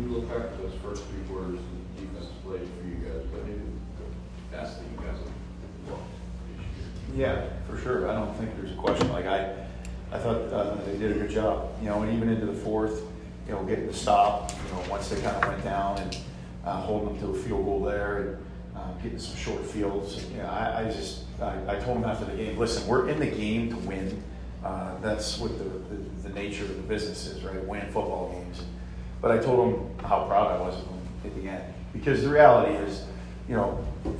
look back at those first 3 quarters the defense played for you guys, but maybe the best that you guys have looked this year? Yeah, for sure. I don't think there's a question. Like I thought they did a good job. And even into the fourth, getting the stop. Once they kind of went down and holding them to a field goal there and getting some short fields. I told them after the game, listen, we're in the game to win. That's what the nature of the business is, right? Win football games. But I told them how proud I was of them at the end, because the reality is, 4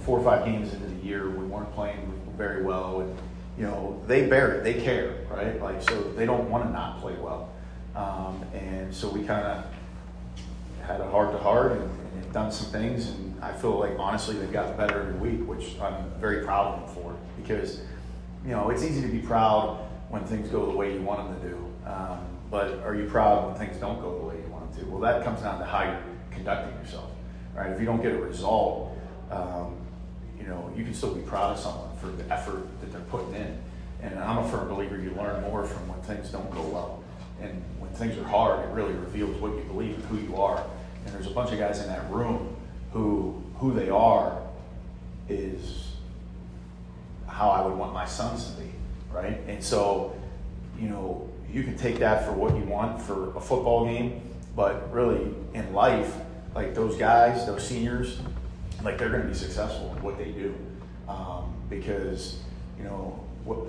or 5 games into the year, we weren't playing very well, and they bear it, they care, right? Like, so they don't want to not play well, and so we kind of had a heart-to-heart and done some things, and I feel like honestly they've gotten better every week, which I'm very proud of them for, because it's easy to be proud when things go the way you want them to do, but are you proud when things don't go the way you want them to? Well, that comes down to how you're conducting yourself, right? If you don't get a result, you can still be proud of someone for the effort that they're putting in. And I'm a firm believer you learn more from when things don't go well. And when things are hard, it really reveals what you believe and who you are. And there's a bunch of guys in that room who they are is how I would want my sons to be, right? And so, you can take that for what you want for a football game, but really in life, like those guys, those seniors, like they're going to be successful in what they do, because what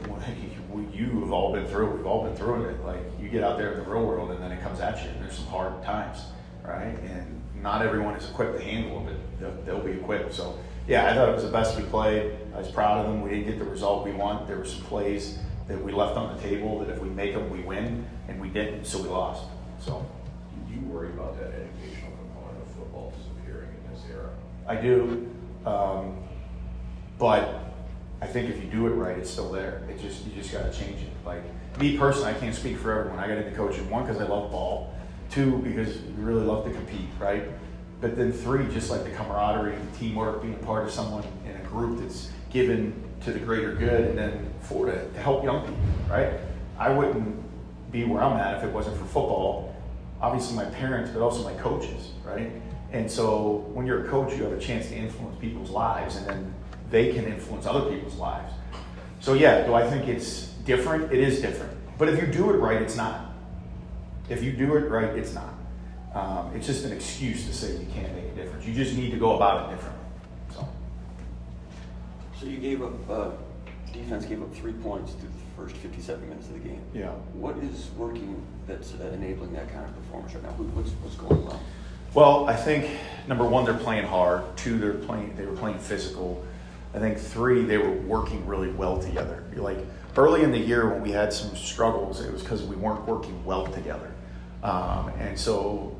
you have all been through. We've all been through it. Like you get out there in the real world, and then it comes at you, and there's some hard times, right? And not everyone is equipped to handle it, but they'll be equipped. So yeah, I thought it was the best we played. I was proud of them. We didn't get the result we want. There were some plays that we left on the table that if we make them, we win, and we didn't, so we lost. So do you worry about that educational component of football disappearing in this era? I do, but I think if you do it right, it's still there. You just got to change it. Like me personally, I can't speak for everyone. I got into coaching, 1, because I love ball, 2, because we really love to compete, right? But then 3, just like the camaraderie, the teamwork, being part of someone in a group that's given to the greater good, and then 4, to help young people, right? I wouldn't be where I'm at if it wasn't for football. Obviously my parents, but also my coaches, right? And so when you're a coach, you have a chance to influence people's lives, and then they can influence other people's lives. So yeah, do I think it's different? It is different. But if you do it right, it's not. If you do it right, it's not. It's just an excuse to say you can't make a difference. You just need to go about it differently. So you gave up, defense gave up 3 points through the first 57 minutes of the game. Yeah. What is working that's enabling that kind of performance right now? What's going well? Well, I think number 1, they're playing hard. 2, they were playing physical. I think 3, they were working really well together. Like early in the year when we had some struggles, it was because we weren't working well together. And so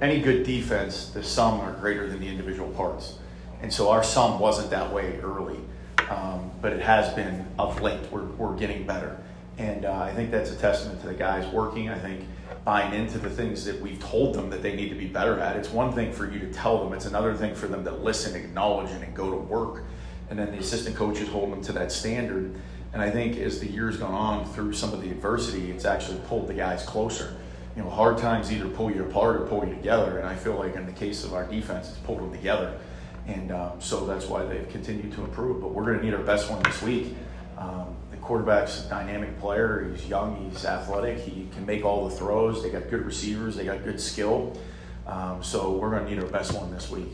any good defense, the sum are greater than the individual parts. And so our sum wasn't that way early, but it has been of late. We're getting better. And I think that's a testament to the guys working. I think buying into the things that we've told them that they need to be better at. It's one thing for you to tell them. It's another thing for them to listen, acknowledge it, and go to work. And then the assistant coaches hold them to that standard. And I think as the years gone on through some of the adversity, it's actually pulled the guys closer. Hard times either pull you apart or pull you together. And I feel like in the case of our defense, it's pulled them together. And so that's why they've continued to improve. But we're going to need our best one this week. The quarterback's a dynamic player. He's young. He's athletic. He can make all the throws. They got good receivers. They got good skill. So we're going to need our best one this week.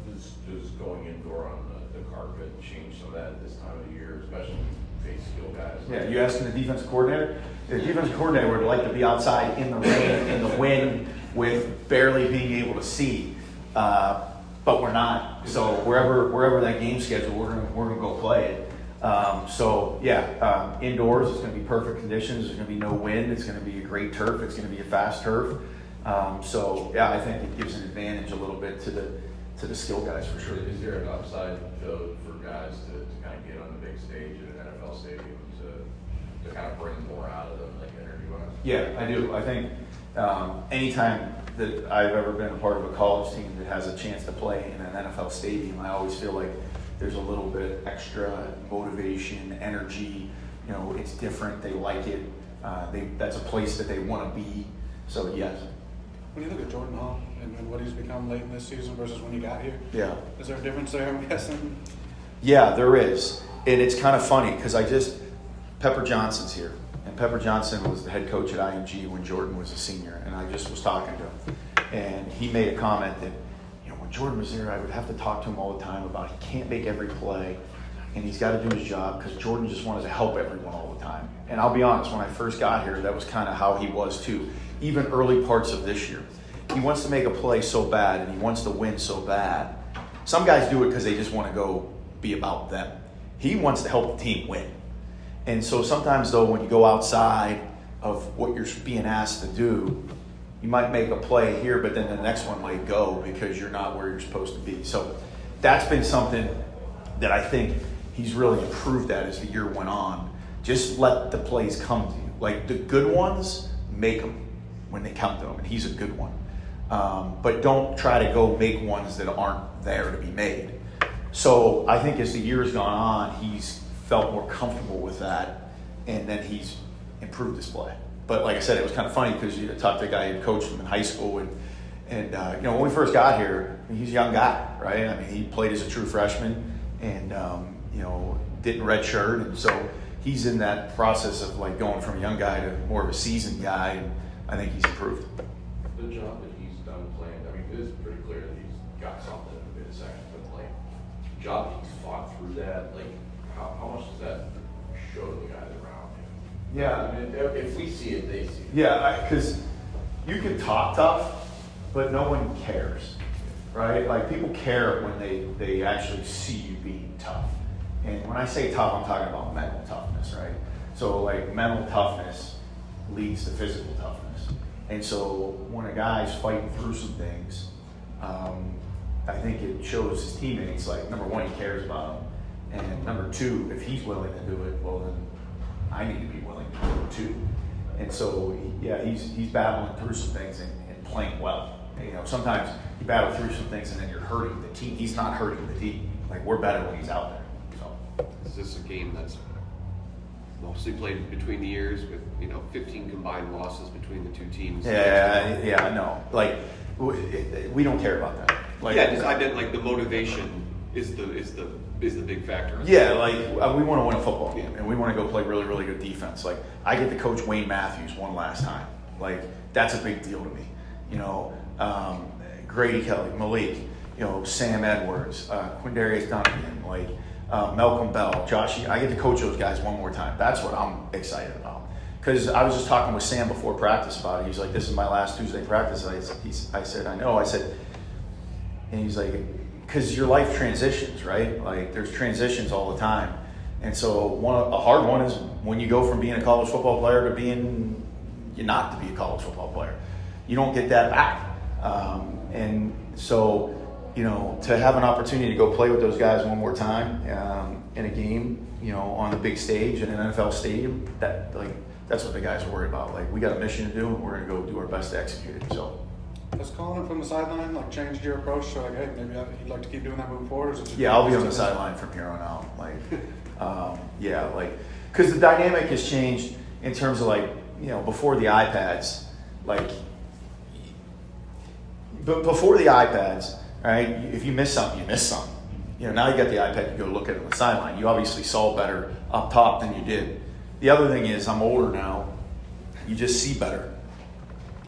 Does going indoor on the carpet change some of that at this time of the year, especially when you face skill guys? Yeah, you asking the defensive coordinator? The defensive coordinator would like to be outside in the rain, in the wind, with barely being able to see. But we're not. So wherever that game schedule, we're gonna go play it. Indoors it's going to be perfect conditions. There's going to be no wind. It's going to be a great turf. It's going to be a fast turf. I think it gives an advantage a little bit to the skill guys for sure. Is there an upside for guys to kind of get on the big stage at an NFL stadium to kind of bring more out of them, like energy-wise? Yeah, I do. I think anytime that I've ever been a part of a college team that has a chance to play in an NFL stadium, I always feel like there's a little bit extra motivation, energy. It's different. They like it. That's a place that they want to be. So yes. When you look at Jordan Hall and what he's become late in this season versus when he got here, Yeah. is there a difference there, I'm guessing? Yeah, there is. And it's kind of funny because Pepper Johnson's here. And Pepper Johnson was the head coach at IMG when Jordan was a senior. And I just was talking to him. And he made a comment that, when Jordan was there, I would have to talk to him all the time about he can't make every play. And he's got to do his job because Jordan just wanted to help everyone all the time. And I'll be honest, when I first got here, that was kind of how he was too. Even early parts of this year. He wants to make a play so bad and he wants to win so bad. Some guys do it because they just want to go be about them. He wants to help the team win. And so sometimes, though, when you go outside of what you're being asked to do, you might make a play here, but then the next one might go because you're not where you're supposed to be. So that's been something that I think he's really improved at as the year went on. Just let the plays come to you. Like the good ones, make them when they come to him, and he's a good one. But don't try to go make ones that aren't there to be made. So I think as the year's gone on, he's felt more comfortable with that, and then he's improved his play. But like I said, it was kind of funny because you talked to a guy who coached him in high school, and when we first got here, he's a young guy, right? I mean, he played as a true freshman, and didn't redshirt, and so he's in that process of like going from a young guy to more of a seasoned guy, and I think he's improved. The job that he's done playing, I mean, it is pretty clear that he's got something in the mid-section, but like, the job that he's fought through that, like, how much does that show to the guys around him? Yeah. I mean, if we see it, they see it. Yeah, because you can talk tough, but no one cares, right? Like people care when they actually see you being tough. And when I say tough, I'm talking about mental toughness, right? So like mental toughness leads to physical toughness. And so when a guy's fighting through some things, I think it shows his teammates, like number one, he cares about them. And number two, if he's willing to do it, well then I need to be willing to do it too. And so, he's battling through some things and playing well. Sometimes you battle through some things and then you're hurting the team. He's not hurting the team. Like we're better when he's out there. So Is this a game that's mostly played between the years with 15 combined losses between the two teams? yeah, I know. Like we don't care about that. Like I meant like the motivation is the big factor. Yeah, like we want to win a football game and we want to go play really, really good defense. Like I get to coach Wayne Matthews one last time. Like that's a big deal to me. Grady Kelly, Malik, Sam Edwards, Quindarius Duncan, like Malcolm Bell, Josh. I get to coach those guys one more time. That's what I'm excited about. Because I was just talking with Sam before practice about it. He's like, "This is my last Tuesday practice." I said, "I know." I said, and he's like, because your life transitions, right? Like there's transitions all the time. And so a hard one is when you go from being a college football player to being not to be a college football player. You don't get that back. And so, to have an opportunity to go play with those guys one more time in a game, on the big stage in an NFL stadium, that's what the guys are worried about. Like we got a mission to do and we're going to go do our best to execute it. So. Has calling it from the sideline changed your approach? So hey, maybe you'd like to keep doing that moving forward? Or is it just I'll be on the sideline from here on out. Because the dynamic has changed in terms of before the iPads, but before the iPads, right? If you miss something, you miss something. Now you got the iPad, you go look at it on the sideline. You obviously saw better up top than you did. The other thing is, I'm older now. You just see better.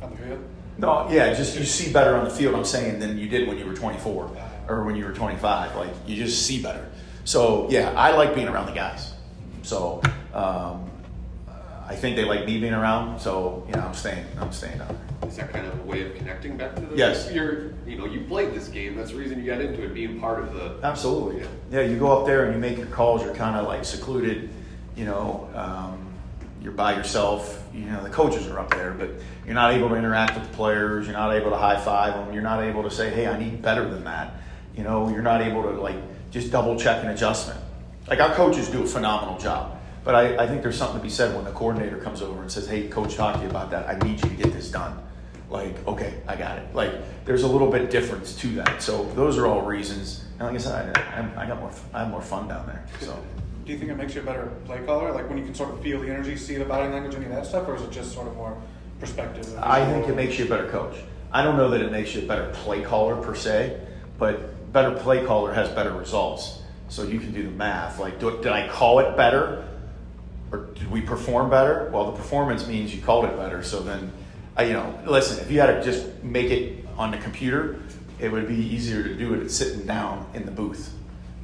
On the field? No, just you see better on the field, I'm saying, than you did when you were 24 or when you were 25. Like, you just see better. So, I like being around the guys. So, I think they like me being around. So, I'm staying down there. Is that kind of a way of connecting back to the? Yes. You played this game. That's the reason you got into it, being part of the. Absolutely. Yeah, you go up there and you make your calls. You're kind of secluded, you're by yourself. The coaches are up there, but you're not able to interact with the players. You're not able to high five them. You're not able to say, "Hey, I need better than that." You're not able to just double check an adjustment. Our coaches do a phenomenal job, but I think there's something to be said when the coordinator comes over and says, "Hey, coach, talk to you about that. I need you to get this done." Okay, I got it. There's a little bit difference to that. So those are all reasons. And like I said, I have more fun down there. So. Do you think it makes you a better play caller? When you can sort of feel the energy, see the body language, any of that stuff, or is it just sort of more perspective? I think it makes you a better coach. I don't know that it makes you a better play caller per se, but better play caller has better results. So you can do the math. Like, did I call it better, or did we perform better? Well, the performance means you called it better. So then, listen, if you had to just make it on the computer, it would be easier to do it sitting down in the booth.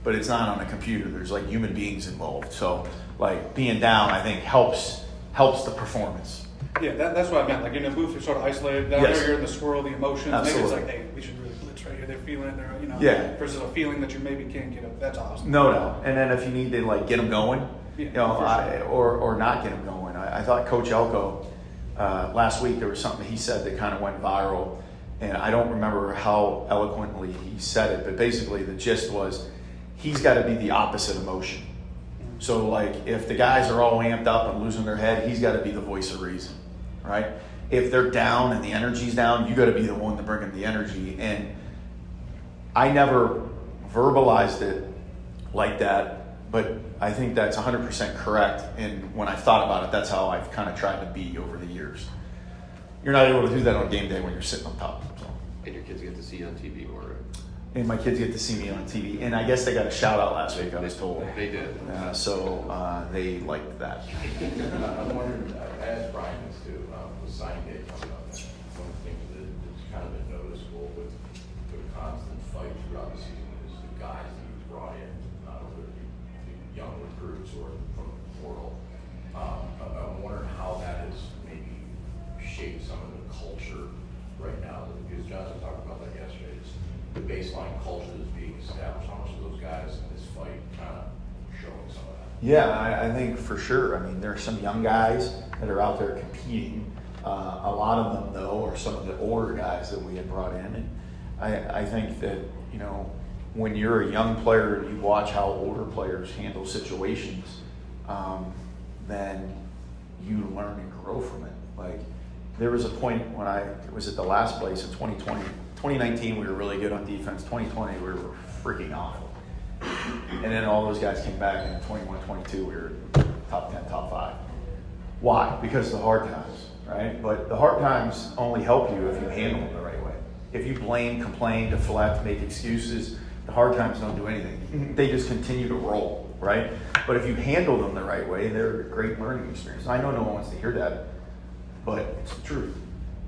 But it's not on a computer. There's like human beings involved. So like being down, I think helps the performance. Yeah, that's what I meant. Like in the booth, you're sort of isolated. Down there, you're in the swirl, the emotions. Absolutely. Maybe it's like, hey, we should really blitz right here. They're feeling it. They're, Yeah. versus a feeling that you maybe can't get up. That's awesome. No. And then if you need to like get them going, Yeah, or not get them going. I thought Coach Elko last week there was something he said that kind of went viral, and I don't remember how eloquently he said it, but basically the gist was he's got to be the opposite emotion. So like if the guys are all amped up and losing their head, he's got to be the voice of reason, right? If they're down and the energy's down, you got to be the one to bring them the energy. And I never verbalized it like that, but I think that's 100% correct. And when I've thought about it, that's how I've kind of tried to be over the years. You're not able to do that on game day when you're sitting on top. So. And your kids get to see you on TV more, right? And my kids get to see me on TV. And I guess they got a shout out last week, I was told. They did. So they liked that. I'm wondering, I asked Brian this too, with signing day coming up. One of the things that's kind of been noticeable with the constant fight throughout the season is the guys that you brought in, whether it be the young recruits or from the portal. I'm wondering how that has maybe shaped some of the culture right now. Because Johnson talked about that yesterday. The baseline culture that's being established, how much of those guys in this fight kind of showing some of that? Yeah, I think for sure. I mean, there are some young guys that are out there competing. A lot of them, though, are some of the older guys that we had brought in. And I think that, when you're a young player and you watch how older players handle situations, then you learn and grow from it. Like, there was a point when I was at the last place in 2020. 2019, we were really good on defense. 2020, we were freaking awful. And then all those guys came back, and in 21, 22, we were top 10, top 5. Why? Because of the hard times, right? But the hard times only help you if you handle them the right way. If you blame, complain, deflect, make excuses, the hard times don't do anything. They just continue to roll, right? But if you handle them the right way, they're a great learning experience. I know no one wants to hear that, but it's the truth.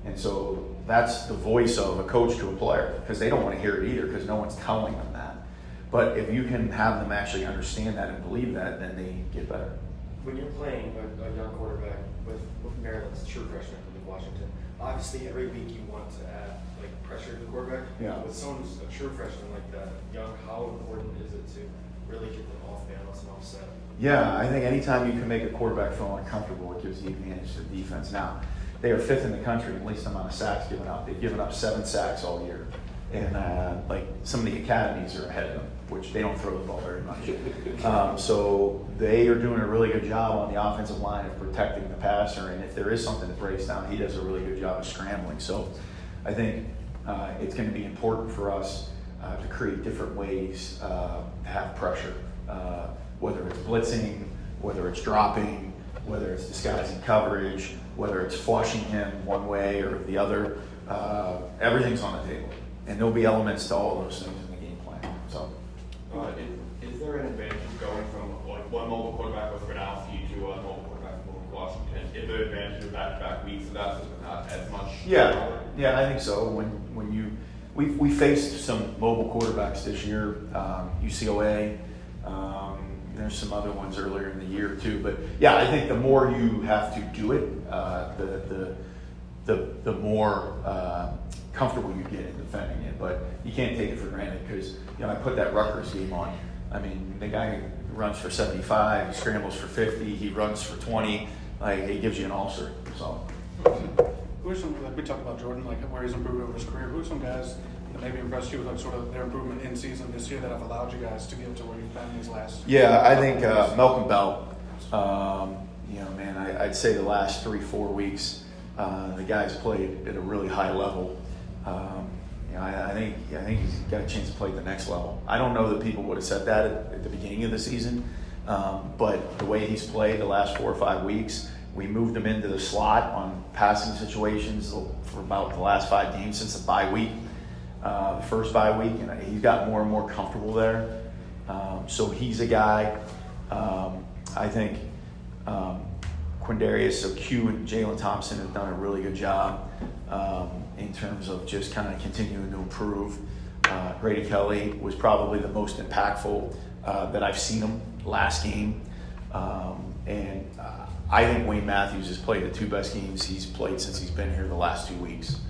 And so that's the voice of a coach to a player, because they don't want to hear it either, because no one's telling them that. But if you can have them actually understand that and believe that, then they get better. When you're playing a young quarterback with Maryland's true freshman with Washington, obviously every week you want to add pressure to the quarterback. Yeah. With someone who's a true freshman like that, young, how important is it to really get them off balance and offset? Yeah, I think anytime you can make a quarterback feel uncomfortable, it gives the advantage to the defense. Now, they are 5th in the country in least amount of sacks given up. They've given up 7 sacks all year. And some of the academies are ahead of them, which they don't throw the ball very much. So they are doing a really good job on the offensive line of protecting the passer. And if there is something that breaks down, he does a really good job of scrambling. So I think it's going to be important for us to create different ways to have pressure, whether it's blitzing, whether it's dropping, whether it's disguising coverage, whether it's flushing him one way or the other. Everything's on the table. And there'll be elements to all those things in the game plan. So, is there an advantage going from one mobile quarterback with Rossi to a mobile quarterback with Washington? Is there an advantage of back-to-back weeks of that, so it's not as much? Yeah, I think so. When we faced some mobile quarterbacks this year, UCLA. There's some other ones earlier in the year too. But yeah, I think the more you have to do it, the more comfortable you get in defending it. But you can't take it for granted, because I put that Rutgers game on. I mean, the guy runs for 75, he scrambles for 50, he runs for 20. It gives you an ulcer. So. Who are some, we talked about Jordan, where he's improved over his career. Who are some guys that maybe impressed you with sort of their improvement in season this year that have allowed you guys to get to where you've been these last? Yeah, I think Malcolm Bell. I'd say the last 3-4 weeks, the guy's played at a really high level. I think he's got a chance to play at the next level. I don't know that people would have said that at the beginning of the season, but the way he's played the last 4 or 5 weeks, We moved him into the slot on passing situations for about the last 5 games since the bye week, the first bye week, and he's got more and more comfortable there. So he's a guy. I think Quindarius, so Q and Jalen Thompson have done a really good job in terms of just kind of continuing to improve. Grady Kelly was probably the most impactful that I've seen him last game. And I think Wayne Matthews has played the 2 best games he's played since he's been here the last 2 weeks.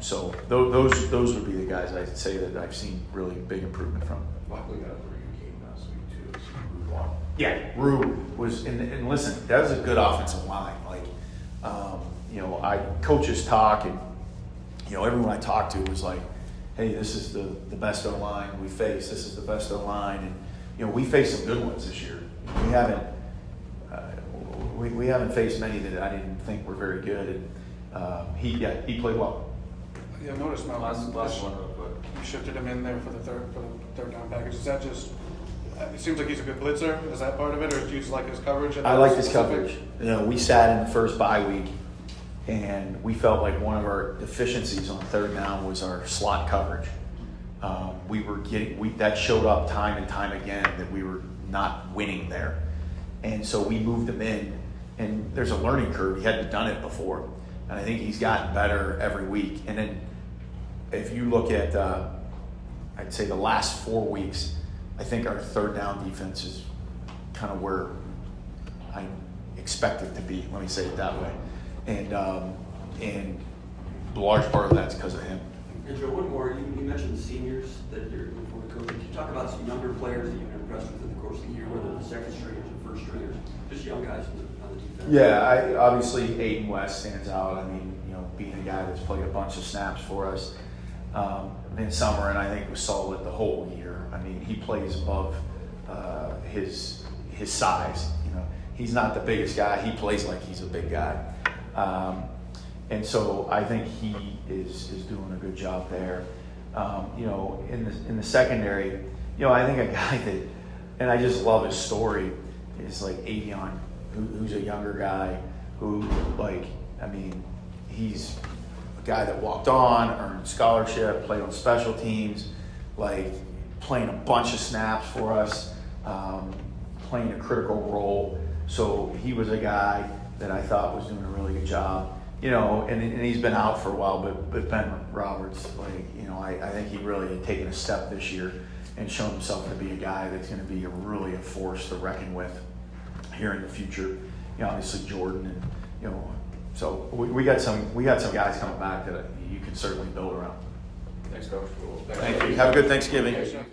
So those would be the guys I'd say that I've seen really big improvement from. Luckily got a pretty good game last week too, so we won. Yeah, Rue was, and listen, that was a good offensive line. Like, coaches talk, and everyone I talked to was like, "Hey, this is the best O line we face. This is the best O line," and we faced some good ones this year. We haven't we haven't faced many that I didn't think were very good, and he played well. Yeah, notice my Last one real quick. You shifted him in there for the third down package. Is that just? It seems like he's a good blitzer. Is that part of it, or do you just like his coverage? I like his coverage. We sat in the first bye week, and we felt like one of our deficiencies on third down was our slot coverage. That showed up time and time again that we were not winning there, and so we moved him in. And there's a learning curve. He hadn't done it before, and I think he's gotten better every week. And then if you look at, I'd say the last 4 weeks, I think our third down defense is kind of where I expect it to be. Let me say it that way. And the large part of that's because of him. And Joe, one more. You mentioned the seniors that you're looking forward to coaching. Can you talk about some younger players that you've been impressed with in the course of the year, whether the second stringers or first stringers, just young guys on the defense? Yeah, obviously Aiden West stands out. I mean, being a guy that's played a bunch of snaps for us. Vin Summer, and I think was solid the whole year. I mean, he plays above his size. He's not the biggest guy. He plays like he's a big guy. And so I think he is doing a good job there. In the secondary, I think a guy that, and I just love his story, is like Avion, who's a younger guy who, he's a guy that walked on, earned scholarship, played on special teams, playing a bunch of snaps for us, playing a critical role. So he was a guy that I thought was doing a really good job. And he's been out for a while, but Ben Roberts, I think he really had taken a step this year and shown himself to be a guy that's going to be really a force to reckon with here in the future. Obviously Jordan, and so we got some guys coming back that you can certainly build around. Thanks, Coach. Thank you. Have a good Thanksgiving. Yeah, sure.